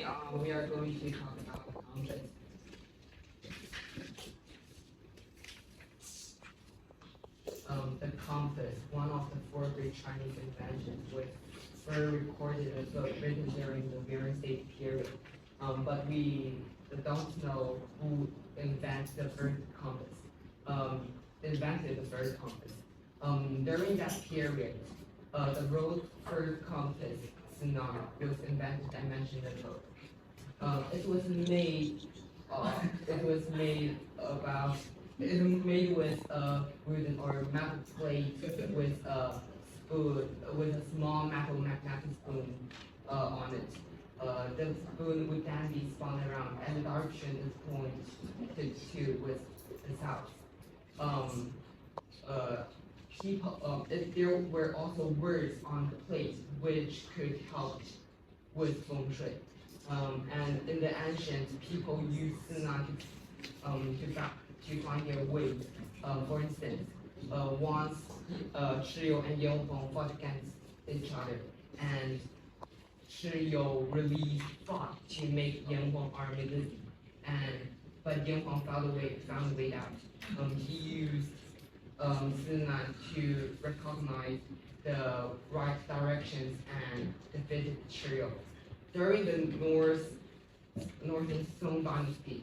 Today, we are going to talk about the compass. The compass, one of the four great Chinese inventions, was first recorded as well written during the Warring States period. But we don't know who invented the first compass. During that period, the world's first compass, tsunami, was invented. I mentioned above. It was made. It was made with a wooden or metal plate with a spoon, with a small metal magnetic spoon on it. The spoon would then be spun around, and the direction is pointed to with the south. There were also words on the plate which could help with feng shui. And in the ancient, people used tsunami to find their way. For instance, once Shiyu and Yelfeng fought against each other, and Shiyu really fought to make Yelfeng army lose, but Yelfeng found a way out. He used tsunami to recognize the right directions and defeated Shiyu. During the Northern Song Dynasty,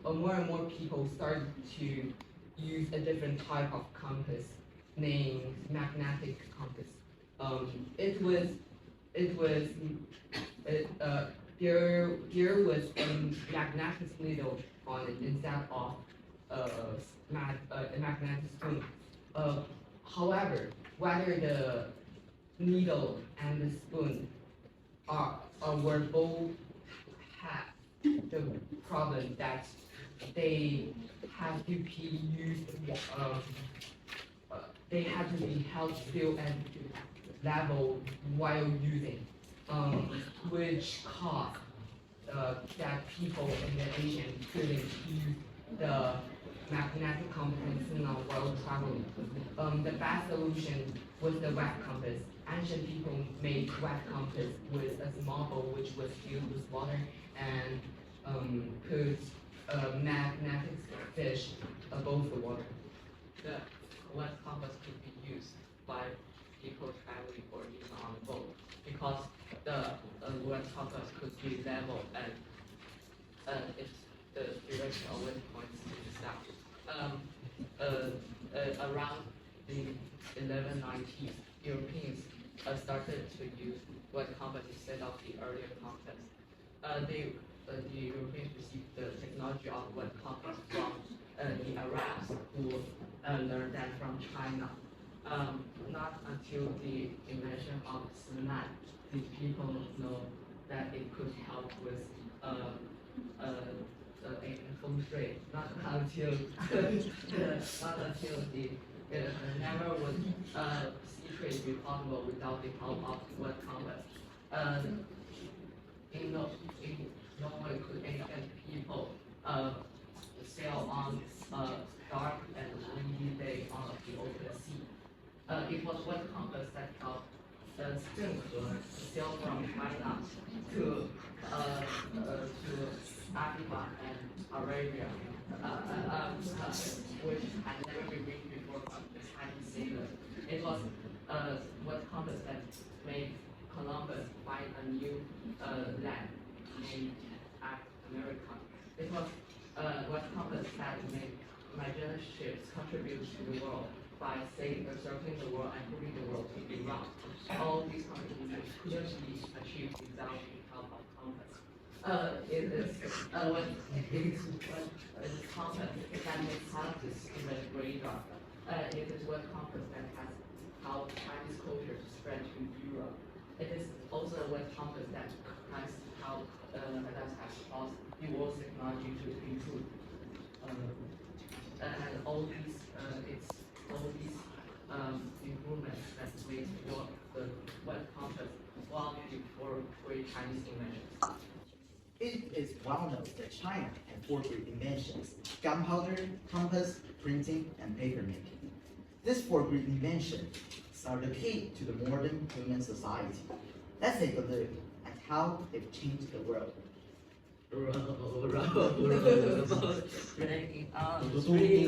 more and more people started to use a different type of compass named magnetic compass. There was a magnetic needle on it instead of a magnetic spoon. However, whether the needle and the spoon were both had the problem that they had to be used. They had to be held still and level while using, which caused that people in the Asian couldn't use the magnetic compass while traveling. The best solution was the wet compass. Ancient people made wet compass with a small bowl which was filled with water and put magnetic fish above the water. The wet compass could be used by people traveling or even on the boat because the wet compass could be level and the direction of wind points to the south. Around the 1190s, Europeans started to use wet compass instead of the earlier compass. The Europeans received the technology of wet compass from the Arabs, who learned that from China. Not until the invention of tsunami did people know that it could help with feng shui. Not until it never was sea trade be possible without the help of wet compass. In Norway, could ancient people sail on dark and windy day on the open sea. It was wet compass that helped sail from China to Africa and Arabia, which had never been reached before by the Chinese sailors. It was wet compass that made Columbus find a new land named America. It was wet compass that made Magellan ships contribute to the world by circling the world and proving the world to be round. All these contributions couldn't be achieved without the help of compass. It is compass that makes scientists in the radar. It is what compass that has helped Chinese culture to spread to Europe. It is also what compass that has helped caused the world's technology to improve. And all these improvements that made the wet compass long before great Chinese inventions. It is well known that China had four great inventions: gunpowder, compass, printing, and paper making. These four great inventions are the key to the modern human society. Let's take a look at how they've changed the world. Breaking on the street.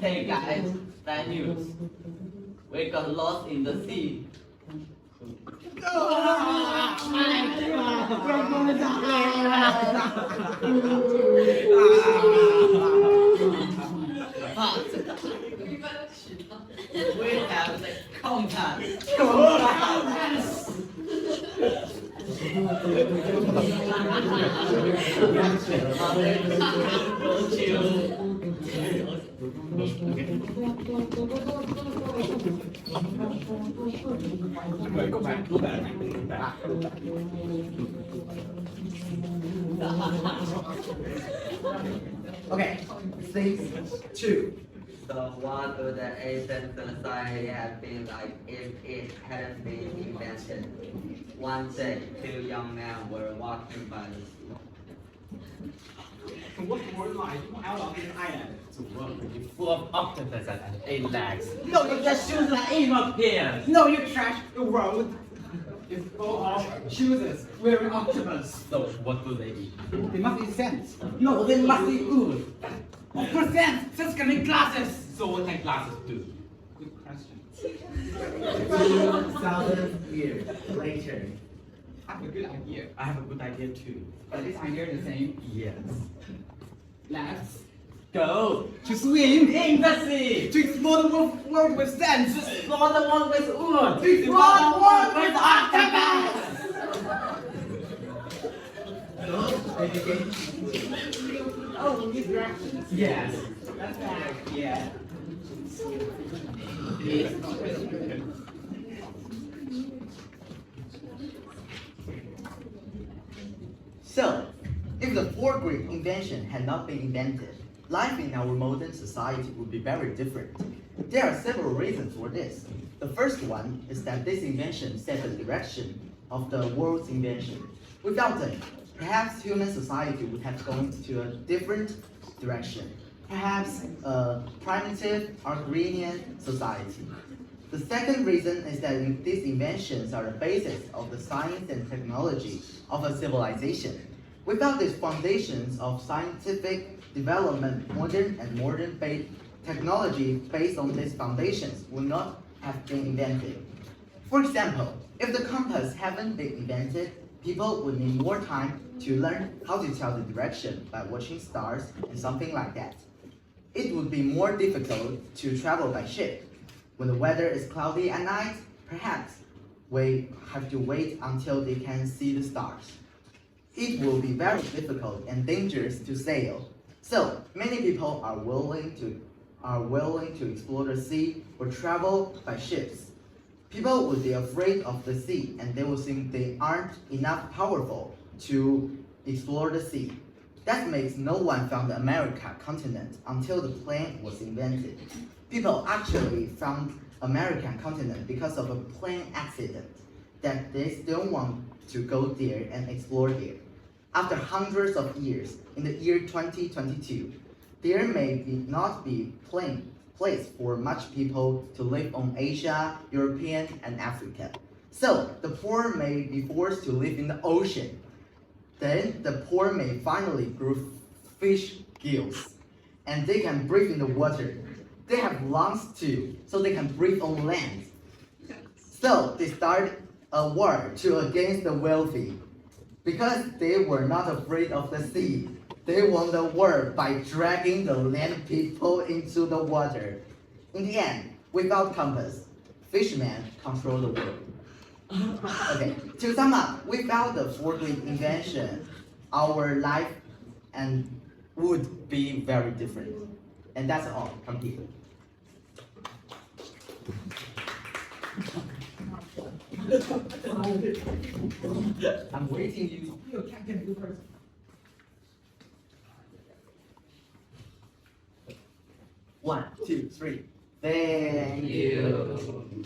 Hey guys, bad news. We got lost in the sea. But we have the compass. Okay, things two. So what would the ancient society have been like if it hadn't been invented? One day, two young men were walking by the sea. Full of octopus and 8 legs. No, you just shoes like Aim up here! No, you trash the world. It's full of shoes wearing octopus. So what do they eat? They must eat sense. No, they must eat food. Of course, sense can make glasses. So what can glasses do? Good question. 2,000 years later. I have a good idea. I have a good idea too. But this idea is the same. Yes. Let's Go to swim. in the sea! To explore the world with sense. Explore the world with wood! To explore the world with octopus. Oh, we need directions. Yes. That's right. Yeah. So, if the four great inventions had not been invented, life in our modern society would be very different. There are several reasons for this. The first one is that this invention set the direction of the world's invention. Without them, perhaps human society would have gone to a different direction, perhaps a primitive agrarian society. The second reason is that these inventions are the basis of the science and technology of a civilization. Without these foundations of scientific development, modern technology based on these foundations would not have been invented. For example, if the compass hadn't been invented, people would need more time to learn how to tell the direction by watching stars and something like that. It would be more difficult to travel by ship. When the weather is cloudy at night, perhaps we have to wait until they can see the stars. It will be very difficult and dangerous to sail. So many people are willing to explore the sea or travel by ships. People would be afraid of the sea and they will think they aren't enough powerful to explore the sea. That makes no one found the America continent until the plane was invented. People actually found American continent because of a plane accident that they still want to go there and explore there. After hundreds of years, in the year 2022, there may not be place for much people to live on Asia, European, and Africa. So the poor may be forced to live in the ocean. Then the poor may finally grow fish gills, and they can breathe in the water. They have lungs too, so they can breathe on land. So they started a war against the wealthy. Because they were not afraid of the sea, they won the war by dragging the land people into the water. In the end, without compass, fishermen control the world. Okay, to sum up, without the four great inventions, our life would be very different. And that's all from here. I'm waiting you. You can do first. One, two, three. Thank you.